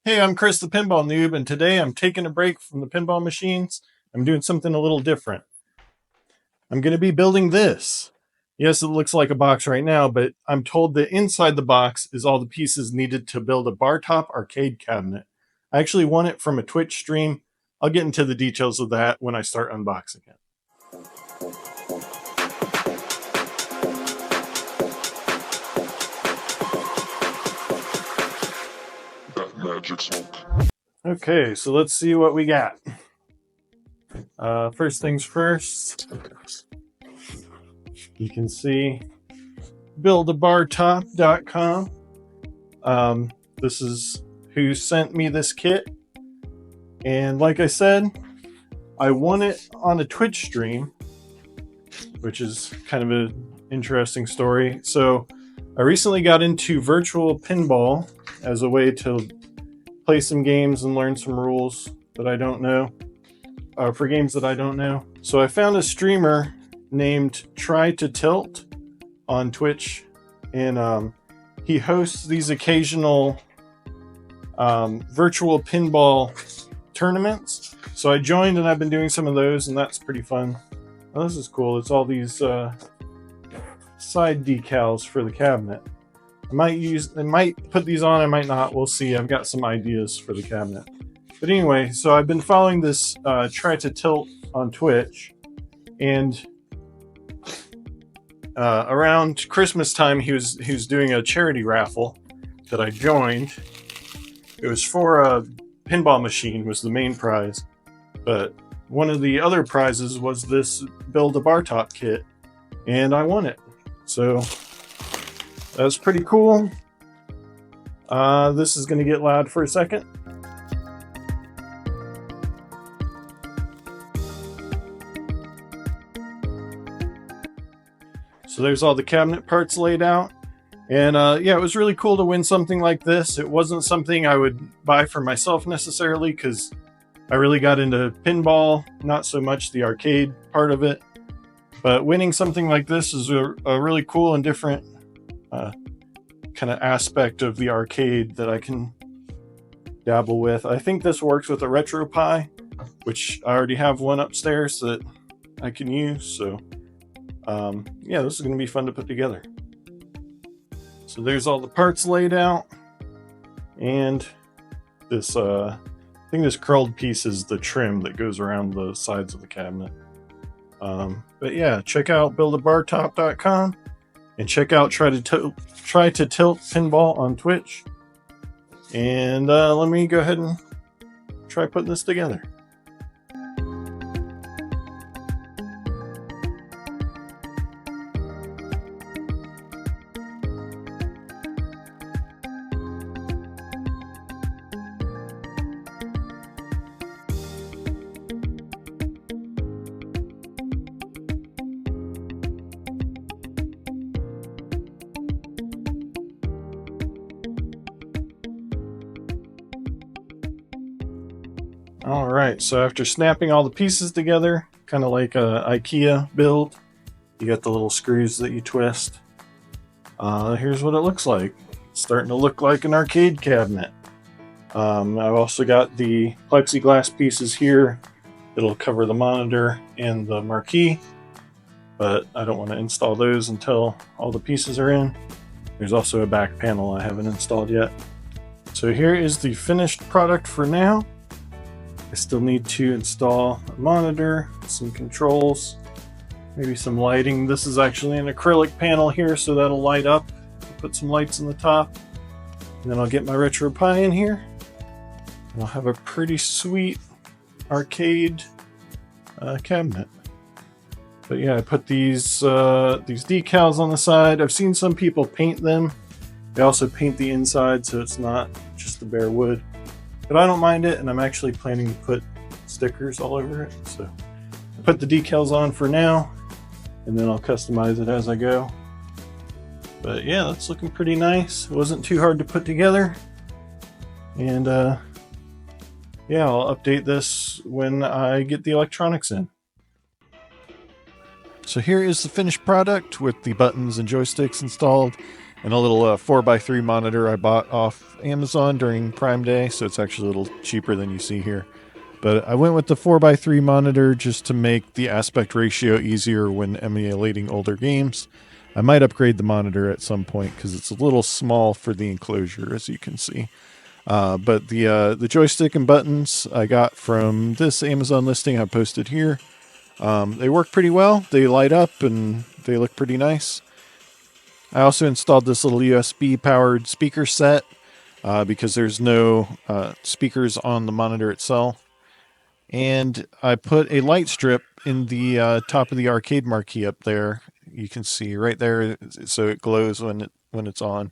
Hey, I'm Chris the Pinball Noob, and today I'm taking a break from the pinball machines. I'm doing something a little different. I'm going to be building this. Yes, it looks like a box right now, but I'm told that inside the box is all the pieces needed to build a Bartop arcade cabinet. I actually won it from a Twitch stream. I'll get into the details of that when I start unboxing it. Magic smoke. Okay, so let's see what we got. First things first, you can see buildabartop.com. This is who sent me this kit. And like I said, I won it on a Twitch stream, which is kind of an interesting story. So I recently got into virtual pinball as a way to play some games and learn some rules that I don't know, for games that I don't know. So I found a streamer named TryToTilt on Twitch, and he hosts these occasional virtual pinball tournaments. So I joined, and I've been doing some of those, and that's pretty fun. Oh, this is cool. It's all these side decals for the cabinet. I might put these on, I might not. We'll see. I've got some ideas for the cabinet. But anyway, so I've been following this TryToTilt on Twitch, and around Christmas time, he was doing a charity raffle that I joined. It was for a pinball machine, was the main prize, but one of the other prizes was this Build a Bartop kit, and I won it. So that's pretty cool. This is going to get loud for a second. So there's all the cabinet parts laid out. And yeah, it was really cool to win something like this. It wasn't something I would buy for myself necessarily, because I really got into pinball, not so much the arcade part of it. But winning something like this is a really cool and different kind of aspect of the arcade that I can dabble with. I think this works with a RetroPie, which I already have one upstairs that I can use. So yeah, this is going to be fun to put together. So there's all the parts laid out, and this I think this curled piece is the trim that goes around the sides of the cabinet. But yeah, check out buildabartop.com and check out TryToTilt Pinball on Twitch. And let me go ahead and try putting this together. Alright, so after snapping all the pieces together, kind of like a IKEA build, you got the little screws that you twist. Here's what it looks like. It's starting to look like an arcade cabinet. I've also got the plexiglass pieces here that'll cover the monitor and the marquee, but I don't want to install those until all the pieces are in. There's also a back panel I haven't installed yet. So here is the finished product for now. I still need to install a monitor, some controls, maybe some lighting. This is actually an acrylic panel here, so that'll light up. I'll put some lights in the top, and then I'll get my RetroPie in here, and I'll have a pretty sweet arcade cabinet. But yeah, I put these decals on the side. I've seen some people paint them. They also paint the inside, so it's not just the bare wood. But I don't mind it, and I'm actually planning to put stickers all over it. So I put the decals on for now, and then I'll customize it as I go. But yeah, that's looking pretty nice. It wasn't too hard to put together. And yeah, I'll update this when I get the electronics in. So here is the finished product with the buttons and joysticks installed. and a little 4x3 monitor I bought off Amazon during Prime Day, so it's actually a little cheaper than you see here. But I went with the 4x3 monitor just to make the aspect ratio easier when emulating older games. I might upgrade the monitor at some point because it's a little small for the enclosure, as you can see. But the joystick and buttons I got from this Amazon listing I posted here. They work pretty well. They light up and they look pretty nice. I also installed this little USB powered speaker set because there's no speakers on the monitor itself. And I put a light strip in the top of the arcade marquee up there. You can see right there, so it glows when it's on.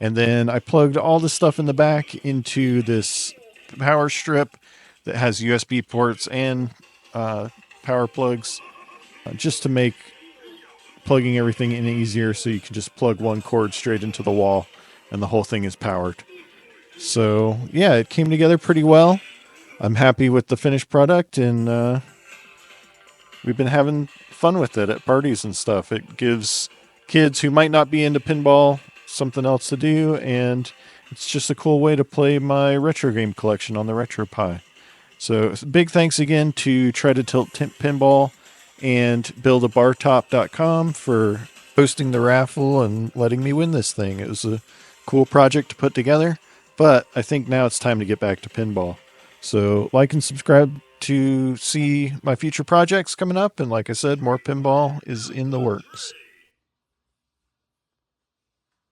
And then I plugged all the stuff in the back into this power strip that has USB ports and power plugs, just to make plugging everything in easier. So you can just plug one cord straight into the wall, and the whole thing is powered. So yeah, it came together pretty well. I'm happy with the finished product, and we've been having fun with it at parties and stuff. It gives kids who might not be into pinball something else to do, and it's just a cool way to play my retro game collection on the RetroPie. So big thanks again to TryToTilt Pinball and buildabartop.com for hosting the raffle and letting me win this thing. It was a cool project to put together, but I think now it's time to get back to pinball. So like and subscribe to see my future projects coming up, and like I said, more pinball is in the works.